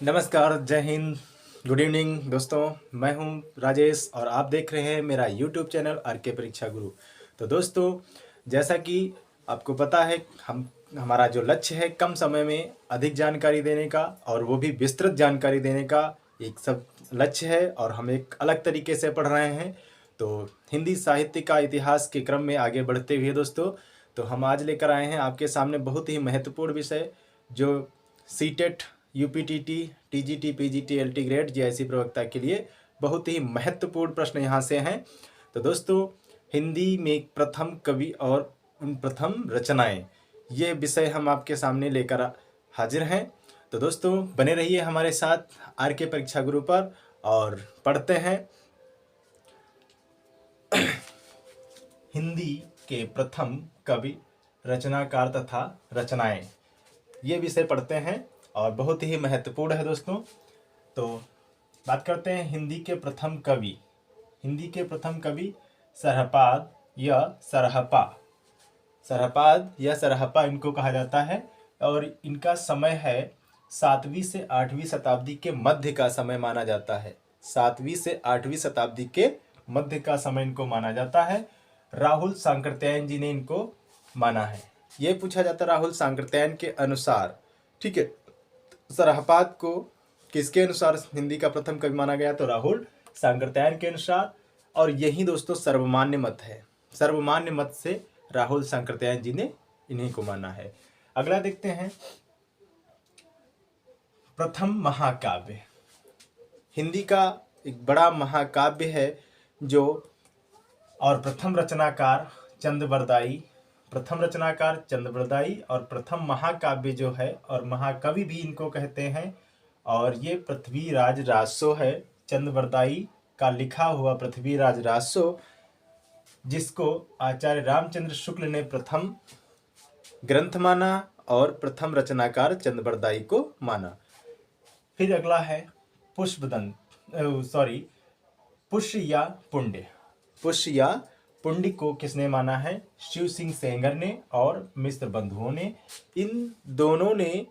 नमस्कार, जय Hind, good evening दोस्तों। मैं हूं राजेश और आप देख रहे हैं मेरा यूट्यूब चैनल आर के परीक्षा गुरु। तो दोस्तों, जैसा कि आपको पता है, हमारा जो लक्ष्य है कम समय में अधिक जानकारी देने का और वो भी विस्तृत जानकारी देने का एक सब लक्ष्य है और हम एक अलग तरीके से पढ़ रहे हैं। तो हिंदी साहित्य का इतिहास के क्रम में आगे बढ़ते हुए दोस्तों, तो हम आज लेकर आए हैं आपके सामने बहुत ही महत्वपूर्ण विषय, जो CTET, UPTT, TGT, PGT, LT grade जैसी प्रवक्ता के लिए बहुत ही महत्वपूर्ण प्रश्न यहाँ से हैं। तो दोस्तों, हिंदी में प्रथम कवि और उन प्रथम रचनाएं, ये विषय हम आपके सामने लेकर हाजिर हैं। तो दोस्तों, बने रहिए हमारे साथ आर के परीक्षा गुरु पर और पढ़ते हैं हिंदी के प्रथम कवि, रचनाकार तथा रचनाएं, ये विषय पढ़ते हैं और बहुत ही महत्वपूर्ण है दोस्तों। तो बात करते हैं हिंदी के प्रथम कवि। हिंदी के प्रथम कवि सरहपाद या सरहपा, सरहपाद या सरहपा इनको कहा जाता है और इनका समय है 7वीं से 8वीं शताब्दी के मध्य का समय माना जाता है। 7वीं से 8वीं शताब्दी के मध्य का समय इनको माना जाता है। राहुल सांकृत्यायन जी ने इनको माना है। ये पूछा जाता है राहुल सांकृत्यायन के अनुसार, ठीक है, सरहपाद को किसके अनुसार हिंदी का प्रथम कवि माना गया? तो राहुल सांकृत्यायन के अनुसार। और यही दोस्तों सर्वमान्य मत है। सर्वमान्य मत से राहुल सांकृत्यायन जी ने इन्हीं को माना है। अगला देखते हैं, प्रथम महाकाव्य। हिंदी का एक बड़ा महाकाव्य है जो, और प्रथम रचनाकार चंद्रबरदाई, प्रथम रचनाकार चंद्रबरदाई और प्रथम महाकाव्य जो है और महाकवि भी इनको कहते हैं, और ये पृथ्वीराज राजसो है। चंद्रबरदाई का लिखा हुआ पृथ्वीराज राजसो, जिसको आचार्य रामचंद्र शुक्ल ने प्रथम ग्रंथ माना और प्रथम रचनाकार चंद्रबरदाई को माना। फिर अगला है पुष्पदंत, पुष्य या पुण्य। पुष्य या पुण्य को किसने माना है? शिव सिंह सेंगर ने और मिश्र बंधुओं ने। इन दोनों ने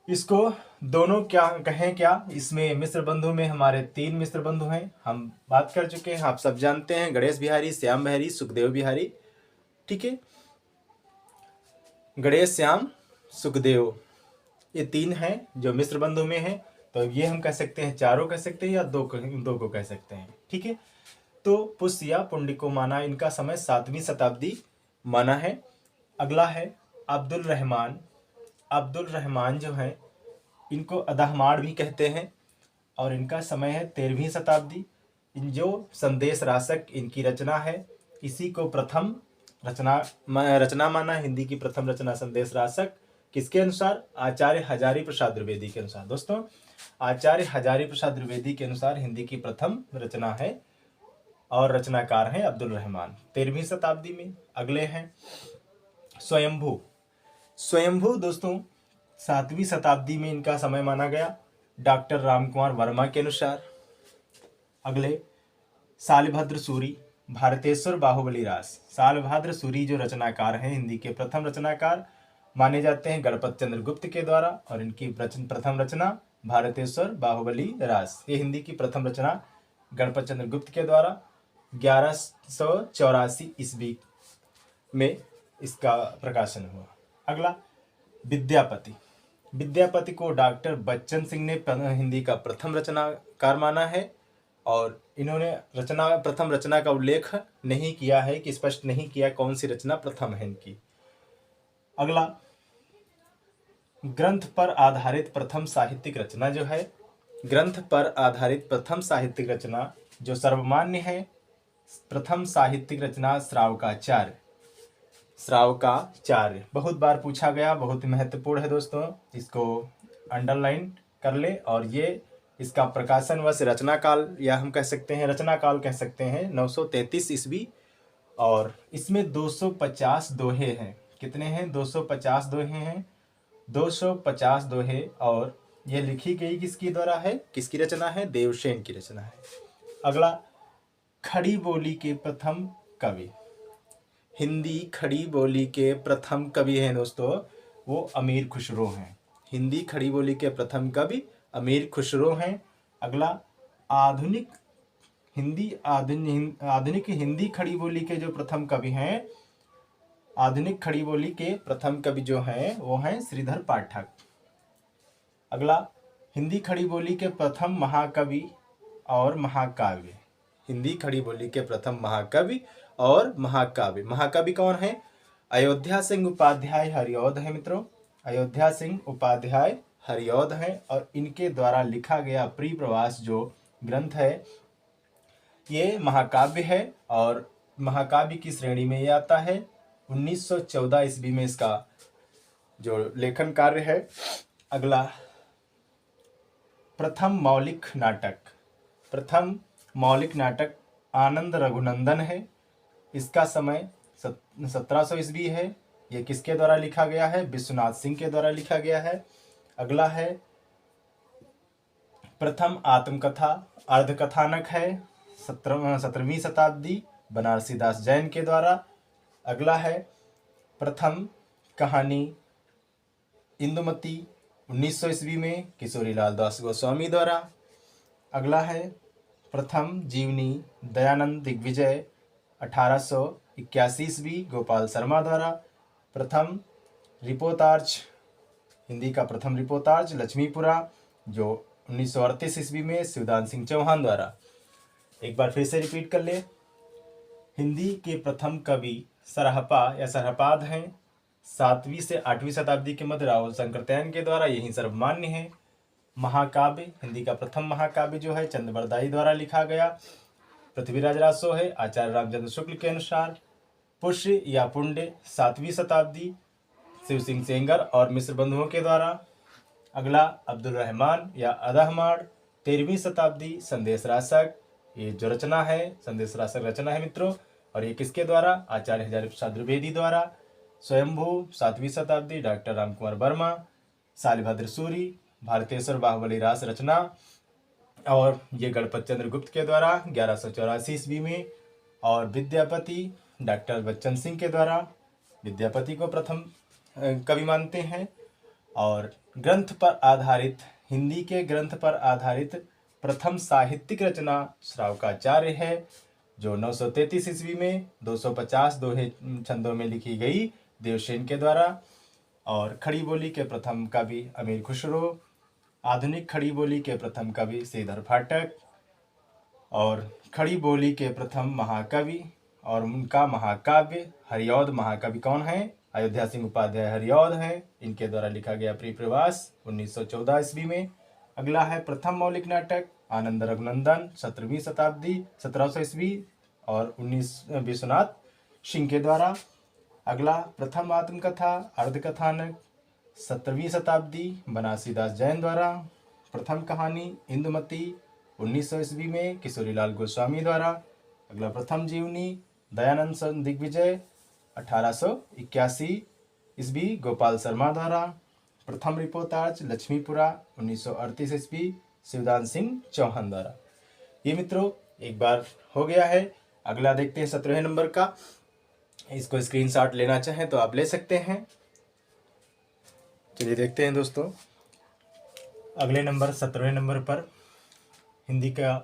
इसको, दोनों क्या कहें क्या, इसमें मिश्र बंधु में हमारे 3 मिश्र बंधु हैं, हम बात कर चुके हैं, आप सब जानते हैं, गणेश बिहारी, श्याम बिहारी, सुखदेव बिहारी। ठीक है, गणेश, श्याम, सुखदेव, ये 3 हैं जो मिश्र बंधु में हैं। तो ये हम कह सकते हैं, चारों कह सकते हैं या दो को कह सकते हैं। ठीक है, तो पुष्य या पुण्य को माना, इनका समय 7वीं शताब्दी माना है। अगला है अब्दुल रहमान। अब्दुल रहमान जो है, इनको अदहमाण भी कहते हैं और इनका समय है 13वीं शताब्दी। इन जो संदेश रासक इनकी रचना है, इसी को प्रथम रचना माना। हिंदी की प्रथम रचना संदेश रासक, किसके अनुसार? आचार्य हजारी प्रसाद द्विवेदी के अनुसार। दोस्तों, आचार्य हजारी प्रसाद द्विवेदी के अनुसार हिंदी की प्रथम रचना है और रचनाकार हैं अब्दुल रहमान, 13वीं शताब्दी में। अगले हैं स्वयंभू। स्वयंभू दोस्तों 7वीं शताब्दी में इनका समय माना गया, डॉक्टर रामकुमार वर्मा के अनुसार। अगले शालिभद्र सूरी, भारतेश्वर बाहुबली रास। शालिभद्र सूरी जो रचनाकार हैं, हिंदी के प्रथम रचनाकार माने जाते हैं गणपत चंद्र गुप्त के द्वारा, और इनकी प्रथम रचना भारतेश्वर बाहुबली रास, ये हिंदी की प्रथम रचना गणपत चंद्र गुप्त के द्वारा 1184 ईस्वी में इसका प्रकाशन हुआ। अगला विद्यापति। विद्यापति को डॉक्टर बच्चन सिंह ने हिंदी का प्रथम रचनाकार माना है और इन्होंने प्रथम रचना का उल्लेख नहीं किया है, कि स्पष्ट नहीं किया कौन सी रचना प्रथम है इनकी। अगला ग्रंथ पर आधारित प्रथम साहित्यिक रचना जो है, ग्रंथ पर आधारित प्रथम साहित्यिक रचना जो सर्वमान्य है, प्रथम साहित्यिक रचना श्रावकाचार्य। श्रावकाचार्य बहुत बार पूछा गया, बहुत महत्वपूर्ण है दोस्तों, इसको अंडरलाइन कर ले। और ये इसका प्रकाशन वर्ष रचना काल, या हम कह सकते हैं रचना काल कह सकते हैं, 933 ईस्वी, और इसमें 250 दोहे हैं। कितने हैं? 250 दोहे हैं, 250 दोहे। और ये लिखी गई किसकी द्वारा है, किसकी रचना है? देवसेन की रचना है। अगला खड़ी बोली के प्रथम कवि। हिंदी खड़ी बोली के प्रथम कवि हैं दोस्तों, वो अमीर खुसरो हैं। हिंदी खड़ी बोली के प्रथम कवि अमीर खुसरो हैं। अगला, आधुनिक हिंदी खड़ी बोली के जो प्रथम कवि हैं, आधुनिक खड़ी बोली के प्रथम कवि जो हैं वो हैं श्रीधर पाठक। अगला, हिंदी खड़ी बोली के प्रथम महाकवि और महाकाव्य। हिंदी खड़ी बोली के प्रथम महाकवि और महाकाव्य। महाकवि कौन है? अयोध्या सिंह उपाध्याय हरिऔध है मित्रों। अयोध्या सिंह उपाध्याय हरिऔध है और इनके द्वारा लिखा गया प्रिय प्रवास जो ग्रंथ है ये महाकाव्य है और महाकाव्य की श्रेणी में ये आता है। 1914 ईस्वी में इसका जो लेखन कार्य है। अगला, प्रथम मौलिक नाटक आनंद रघुनंदन है। इसका समय 1700 ईस्वी है। ये किसके द्वारा लिखा गया है? विश्वनाथ सिंह के द्वारा लिखा गया है। अगला है, प्रथम आत्मकथा अर्धकथानक है, 17वीं शताब्दी बनारसी दास जैन के द्वारा। अगला है, प्रथम कहानी इंदुमती 1900 ईस्वी में किशोरी लाल दास गोस्वामी द्वारा। अगला है, प्रथम जीवनी दयानंद दिग्विजय 1881 ईस्वी गोपाल शर्मा द्वारा। प्रथम रिपोर्तार्ज, हिंदी का प्रथम रिपोर्तार्ज लक्ष्मीपुरा जो 1938 ईस्वी में शिवदान सिंह चौहान द्वारा। एक बार फिर से रिपीट कर ले। हिंदी के प्रथम कवि सरहपा या सरहपाद हैं। 7वीं से 8वीं शताब्दी के मध्य राहुल शंकरतैन के द्वारा, यही सर्वमान्य है। महाकाव्य, हिंदी का प्रथम महाकाव्य जो है चंद्रबरदाई द्वारा लिखा गया, पृथ्वीराज रासो है आचार्य रामचंद्र शुक्ल के अनुसार। पुष्य या पुण्य 7वीं शताब्दी शिव सिंह सेंगर और मिश्र बंधुओं के द्वारा। अगला, अब्दुल रहमान या अदहमाड 13वीं शताब्दी संदेश रासक, ये जो रचना है संदेश रासक रचना है मित्रों। और ये किसके द्वारा? आचार्य हजारी प्रसाद द्विवेदी द्वारा। स्वयंभू 7वीं शताब्दी डॉक्टर रामकुमार वर्मा। शालिभद्र सूरी भारतेश्वर बाहुबली रास रचना और ये गणपत चंद्र गुप्त के द्वारा 1184 ईस्वी में। और विद्यापति डॉक्टर बच्चन सिंह के द्वारा, विद्यापति को प्रथम कवि मानते हैं। और ग्रंथ पर आधारित, हिंदी के ग्रंथ पर आधारित प्रथम साहित्यिक रचना श्रावकाचार्य है जो 933 ईस्वी में 250 दोहे छंदों में लिखी गई देवसेन के द्वारा। और खड़ी बोली के प्रथम कवि अमीर खुसरो। आधुनिक खड़ी बोली के प्रथम कवि श्रीधर पाठक। और खड़ी बोली के प्रथम महाकवि और उनका महाकाव्य हरिऔध। महाकवि कौन है? अयोध्या सिंह उपाध्याय हरिऔध हैं। इनके द्वारा लिखा गया प्रिय प्रवास 1914 ईस्वी में। अगला है, प्रथम मौलिक नाटक आनंद रघुनंदन 17वीं शताब्दी 1700 ईस्वी और 19 विश्वनाथ सिंह के द्वारा। अगला, प्रथम आत्मकथा अर्धकथानक 17वीं शताब्दी बनारसी दास जैन द्वारा। प्रथम कहानी इंदुमती 1900 ईस्वी में किशोरी लाल गोस्वामी द्वारा। अगला, प्रथम जीवनी दयानंद दिग्विजय 1881 ईस्वी गोपाल शर्मा द्वारा। प्रथम रिपोर्तार्ज लक्ष्मीपुरा 1938 ईस्वी शिवदान सिंह चौहान द्वारा। ये मित्रों एक बार हो गया है। अगला देखते हैं 17वें नंबर का। इसको स्क्रीनशॉट लेना चाहें तो आप ले सकते हैं। चलिए देखते हैं दोस्तों, अगले नंबर 17वें नंबर पर हिंदी का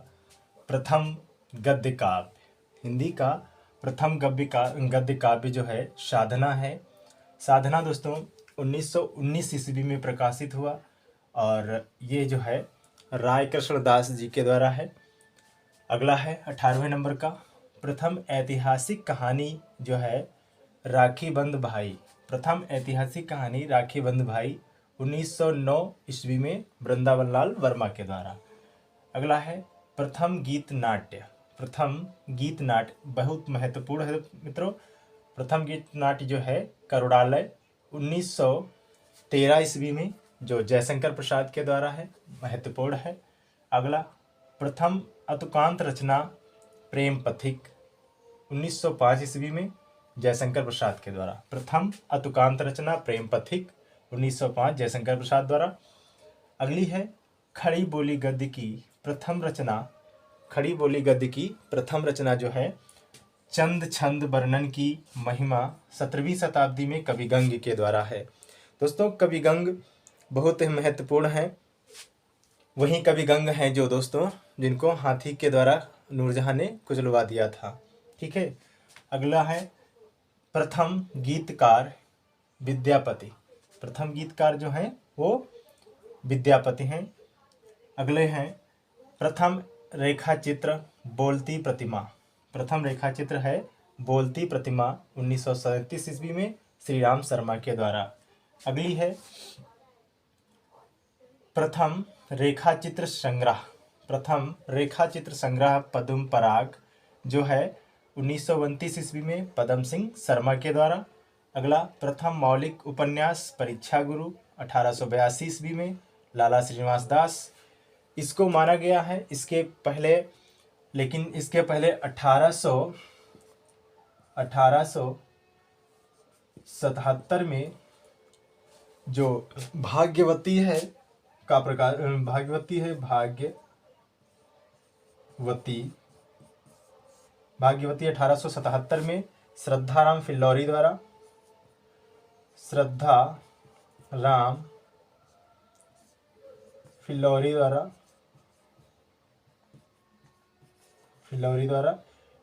प्रथम गद्य काव्य। हिंदी का प्रथम गद्य काव्य जो है साधना है। साधना दोस्तों 1919 ईस्वी में प्रकाशित हुआ और ये जो है राय कृष्ण दास जी के द्वारा है। अगला है 18वें नंबर का, प्रथम ऐतिहासिक कहानी जो है राखी बंद भाई। प्रथम ऐतिहासिक कहानी राखी बंद भाई 1909 ईस्वी में वृंदावन लाल वर्मा के द्वारा। अगला है, प्रथम गीत नाट्य। प्रथम गीत नाट्य बहुत महत्वपूर्ण है मित्रों। प्रथम गीत नाट्य जो है करुणालय 1913 ईस्वी में जो जयशंकर प्रसाद के द्वारा है, महत्वपूर्ण है। अगला, प्रथम अतुकांत रचना प्रेम पथिक 1905 ईस्वी में जयशंकर प्रसाद के द्वारा। प्रथम अतुकांत रचना प्रेम पथिक 1905 जयशंकर प्रसाद द्वारा। अगली है, खड़ी बोली गद्य की प्रथम रचना। खड़ी बोली गद्य की प्रथम रचना जो है चंद छंद वर्णन की महिमा 17वीं शताब्दी में कवि गंग के द्वारा है। दोस्तों कवि गंग बहुत ही महत्वपूर्ण है। वहीं कवि गंग हैं जो दोस्तों, जिनको हाथी के द्वारा नूरजहां ने कुचलवा दिया था। ठीक है, अगला है प्रथम गीतकार विद्यापति। प्रथम गीतकार जो हैं वो विद्यापति हैं। अगले हैं प्रथम रेखा चित्र बोलती प्रतिमा। प्रथम रेखा चित्र है बोलती प्रतिमा 1937 ईस्वी में श्री राम शर्मा के द्वारा। अगली है प्रथम रेखा चित्र संग्रह। प्रथम रेखा चित्र संग्रह पद्म पराग जो है 1929 ईस्वी में पदम सिंह शर्मा के द्वारा। अगला प्रथम मौलिक उपन्यास परीक्षा गुरु 1882 ईस्वी में लाला श्रीनिवास दास। इसको माना गया है इसके पहले, लेकिन इसके पहले 1877 में जो भाग्यवती है का प्रकार, भाग्यवती 1877 में श्रद्धाराम फिल्लौरी द्वारा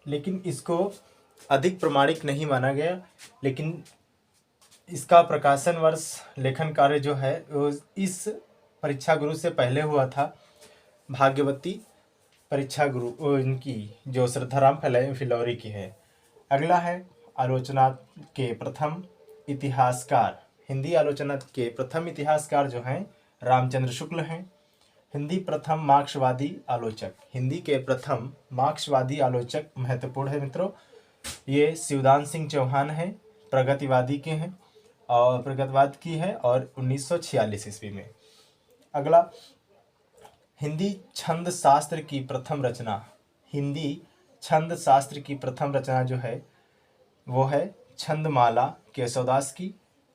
लेकिन इसको अधिक प्रमाणिक नहीं माना गया। लेकिन इसका प्रकाशन वर्ष लेखन कार्य जो है वो इस परीक्षा गुरु से पहले हुआ था। भाग्यवती परीक्षा गुरु इनकी जो श्रद्धाराम फिल्लौरी की है। अगला है आलोचना के प्रथम इतिहासकार। हिंदी आलोचना के प्रथम इतिहासकार जो हैं रामचंद्र शुक्ल हैं। हिंदी प्रथम मार्क्सवादी आलोचक। हिंदी के प्रथम मार्क्सवादी आलोचक महत्वपूर्ण है मित्रों, ये शिवदान सिंह चौहान हैं, प्रगतिवादी के हैं और प्रगतिवाद की है और 1946 ईस्वी में। अगला हिंदी छंद शास्त्र की प्रथम रचना। हिंदी छंद शास्त्र की प्रथम रचना जो है वो है छंदमाला केशवदास की।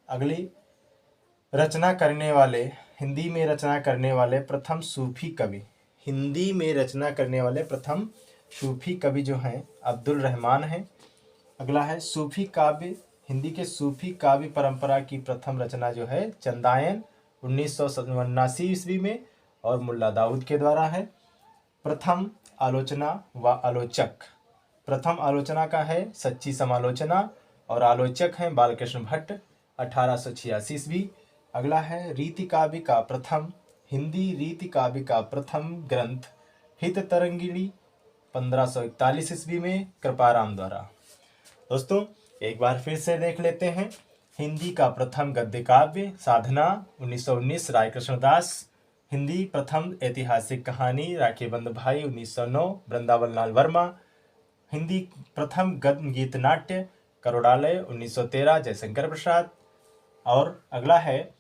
अगली रचना करने वाले, हिंदी में रचना करने वाले प्रथम सूफी कवि। हिंदी में रचना करने वाले प्रथम सूफी कवि जो हैं अब्दुल रहमान हैं। अगला है सूफी काव्य। हिंदी के सूफी काव्य परंपरा की प्रथम रचना जो है चंदायन 1979 ईस्वी में और मुल्ला दाऊद के द्वारा है। प्रथम आलोचना व आलोचक। प्रथम आलोचना का है सच्ची समालोचना और आलोचक हैं बालकृष्ण भट्ट 1886 ईस्वी। अगला है रीति काव्य का प्रथम, हिंदी रीति काव्य का प्रथम ग्रंथ हित तरंगिणी 1541 ईस्वी में कृपाराम द्वारा। दोस्तों एक बार फिर से देख लेते हैं। हिंदी का प्रथम गद्य काव्य साधना 1919 रायकृष्ण दास। हिंदी प्रथम ऐतिहासिक कहानी राखी बंद भाई 1909 वृंदावन लाल वर्मा। हिंदी प्रथम गद्य गीत नाट्य करोड़ालय 1913 जयशंकर प्रसाद। और अगला है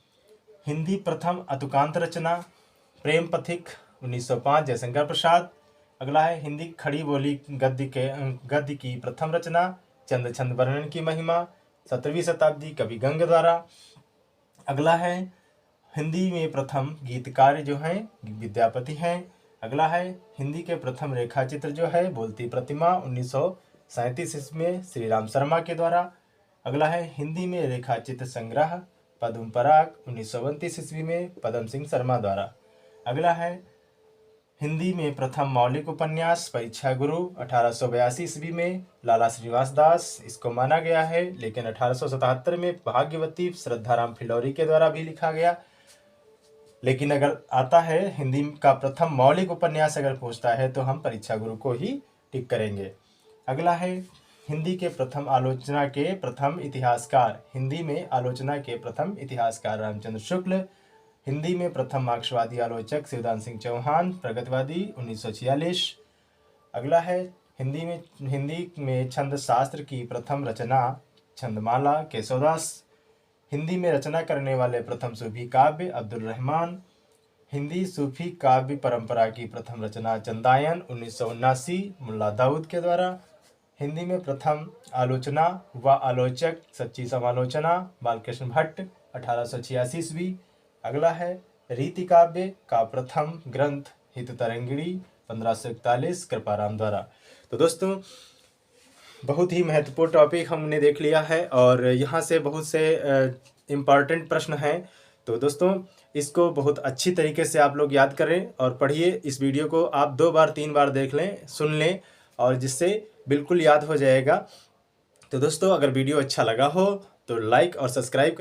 हिंदी प्रथम अतुकांत रचना प्रेम पथिक 1905 जयशंकर प्रसाद। अगला है हिंदी खड़ी बोली गद्य की प्रथम रचना चंद छंद वर्णन की महिमा 17वीं शताब्दी कवि गंग द्वारा। अगला है हिंदी में प्रथम गीतकार जो हैं विद्यापति हैं। अगला है हिंदी के प्रथम रेखा चित्र जो है बोलती प्रतिमा 1937 ईस्वी में श्री राम शर्मा के द्वारा। अगला है हिंदी में रेखा चित्र संग्रह पद्म पराग 1929 ईस्वी में पदम सिंह शर्मा द्वारा। अगला है हिंदी में प्रथम मौलिक उपन्यास परीक्षा गुरु 1882 ईस्वी में लाला श्रीनिवास दास। इसको माना गया है, लेकिन 1877 में भाग्यवती श्रद्धाराम फिल्लौरी के द्वारा भी लिखा गया। लेकिन अगर आता है हिंदी का प्रथम मौलिक उपन्यास अगर पूछता है तो हम परीक्षा गुरु को ही टिक करेंगे। अगला है हिंदी के प्रथम आलोचना के प्रथम इतिहासकार। हिंदी में आलोचना के प्रथम इतिहासकार रामचंद्र शुक्ल। हिंदी में प्रथम मार्क्सवादी आलोचक शिवदान सिंह चौहान प्रगतिवादी 1946। अगला है हिंदी में छंद शास्त्र की प्रथम रचना छंदमाला केशवदास। हिंदी में रचना करने वाले प्रथम सूफी काव्य अब्दुल रहमान। हिंदी सूफी काव्य परंपरा की प्रथम रचना चंदायन 1979 मुल्ला दाऊद के द्वारा। हिंदी में प्रथम आलोचना व आलोचक सच्ची समालोचना बालकृष्ण भट्ट 1886 ईस्वी। अगला है रीति काव्य का प्रथम ग्रंथ हित तरंगिणी 1541 कृपाराम द्वारा। तो दोस्तों बहुत ही महत्वपूर्ण टॉपिक हमने देख लिया है और यहाँ से बहुत से इम्पॉर्टेंट प्रश्न हैं तो दोस्तों इसको बहुत अच्छी तरीके से आप लोग याद करें और पढ़िए। इस वीडियो को आप 2 बार 3 बार देख लें, सुन लें, और जिससे बिल्कुल याद हो जाएगा। तो दोस्तों अगर वीडियो अच्छा लगा हो तो लाइक और सब्सक्राइब